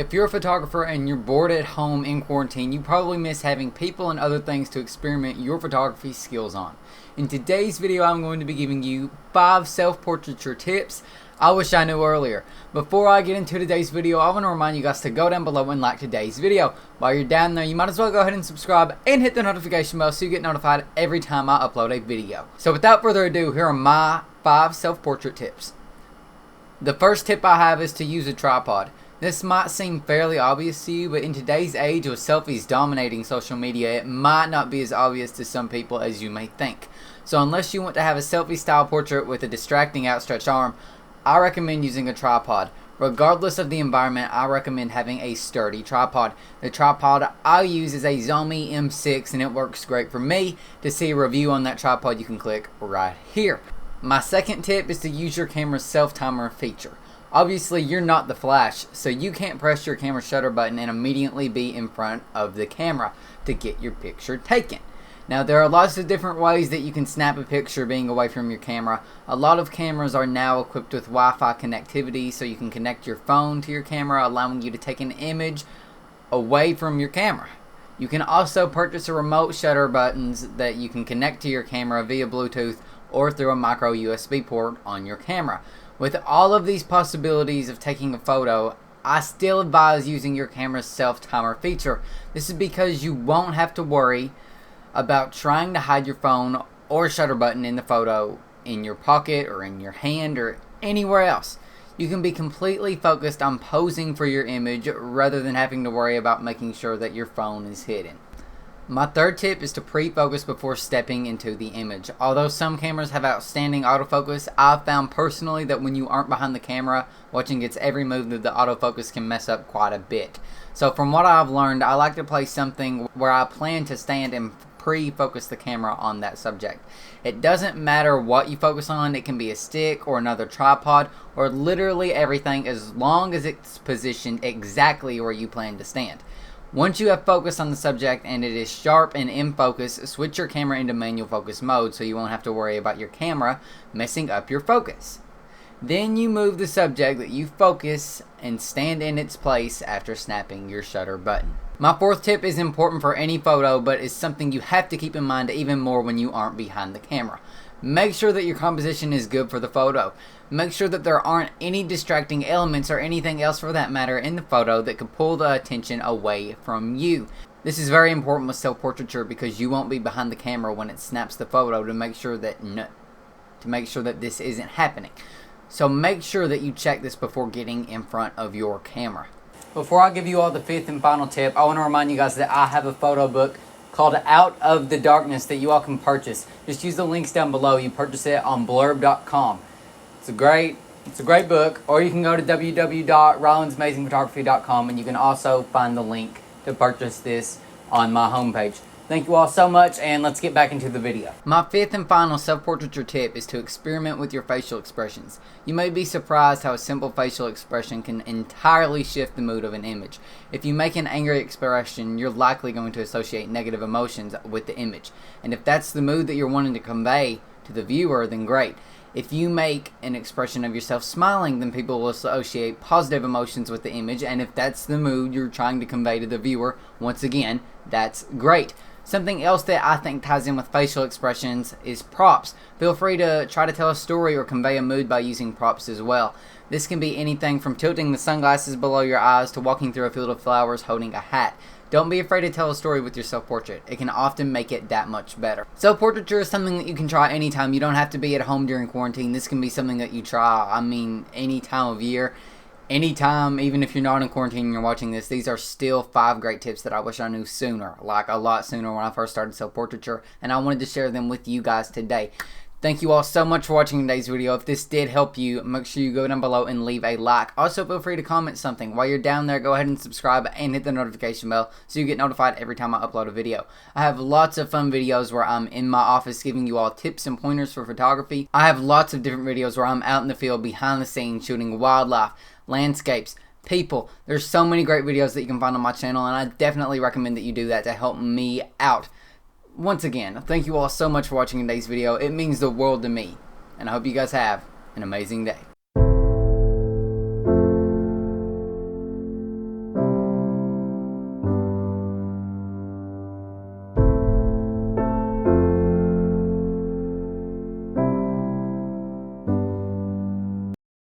If you're a photographer and you're bored at home in quarantine, you probably miss having people and other things to experiment your photography skills on. In today's video, I'm going to be giving you 5 self-portraiture tips I wish I knew earlier. Before I get into today's video, I want to remind you guys to go down below and like today's video. While you're down there, you might as well go ahead and subscribe and hit the notification bell so you get notified every time I upload a video. So without further ado, here are my 5 self-portrait tips. The first tip I have is to use a tripod. This might seem fairly obvious to you, but in today's age with selfies dominating social media, it might not be as obvious to some people as you may think. So unless you want to have a selfie style portrait with a distracting outstretched arm, I recommend using a tripod. Regardless of the environment, I recommend having a sturdy tripod. The tripod I use is a Xiaomi M6 and it works great for me. To see a review on that tripod, you can click right here. My second tip is to use your camera's self-timer feature. Obviously, you're not the Flash, so you can't press your camera shutter button and immediately be in front of the camera to get your picture taken. Now, there are lots of different ways that you can snap a picture being away from your camera. A lot of cameras are now equipped with Wi-Fi connectivity, so you can connect your phone to your camera, allowing you to take an image away from your camera. You can also purchase a remote shutter buttons that you can connect to your camera via Bluetooth or through a micro USB port on your camera. With all of these possibilities of taking a photo, I still advise using your camera's self-timer feature. This is because you won't have to worry about trying to hide your phone or shutter button in the photo in your pocket or in your hand or anywhere else. You can be completely focused on posing for your image rather than having to worry about making sure that your phone is hidden. My third tip is to pre-focus before stepping into the image. Although some cameras have outstanding autofocus, I've found personally that when you aren't behind the camera, watching its every move, that the autofocus can mess up quite a bit. So from what I've learned, I like to place something where I plan to stand and pre-focus the camera on that subject. It doesn't matter what you focus on. It can be a stick or another tripod or literally everything, as long as it's positioned exactly where you plan to stand. Once you have focus on the subject and it is sharp and in focus, switch your camera into manual focus mode so you won't have to worry about your camera messing up your focus. Then you move the subject that you focus and stand in its place after snapping your shutter button. My fourth tip is important for any photo, but is something you have to keep in mind even more when you aren't behind the camera. Make sure that your composition is good for the photo. Make sure that there aren't any distracting elements or anything else for that matter in the photo that could pull the attention away from you. This is very important with self-portraiture because you won't be behind the camera when it snaps the photo to make sure that this isn't happening. So make sure that you check this before getting in front of your camera. Before I give you all the fifth and final tip, I want to remind you guys that I have a photo book called Out of the Darkness that you all can purchase. Just use the links down below. You purchase it on blurb.com. It's a great book, or you can go to www.rollinsamazingphotography.com and you can also find the link to purchase this on my homepage. Thank you all so much, and let's get back into the video. My fifth and final self-portraiture tip is to experiment with your facial expressions. You may be surprised how a simple facial expression can entirely shift the mood of an image. If you make an angry expression, you're likely going to associate negative emotions with the image. And if that's the mood that you're wanting to convey to the viewer, then great. If you make an expression of yourself smiling, then people will associate positive emotions with the image. And if that's the mood you're trying to convey to the viewer, once again, that's great. Something else that I think ties in with facial expressions is props. Feel free to try to tell a story or convey a mood by using props as well. This can be anything from tilting the sunglasses below your eyes to walking through a field of flowers holding a hat. Don't be afraid to tell a story with your self-portrait. It can often make it that much better. Self-portraiture is something that you can try anytime. You don't have to be at home during quarantine. This can be something that you try, any time of year. Anytime, even if you're not in quarantine and you're watching this, these are still 5 great tips that I wish I knew sooner, like a lot sooner when I first started self-portraiture, and I wanted to share them with you guys today. Thank you all so much for watching today's video. If this did help you, make sure you go down below and leave a like. Also, feel free to comment something. While you're down there, go ahead and subscribe and hit the notification bell so you get notified every time I upload a video. I have lots of fun videos where I'm in my office giving you all tips and pointers for photography. I have lots of different videos where I'm out in the field behind the scenes shooting wildlife, landscapes, people. There's so many great videos that you can find on my channel, and I definitely recommend that you do that to help me out. Once again, thank you all so much for watching today's video. It means the world to me, and I hope you guys have an amazing day.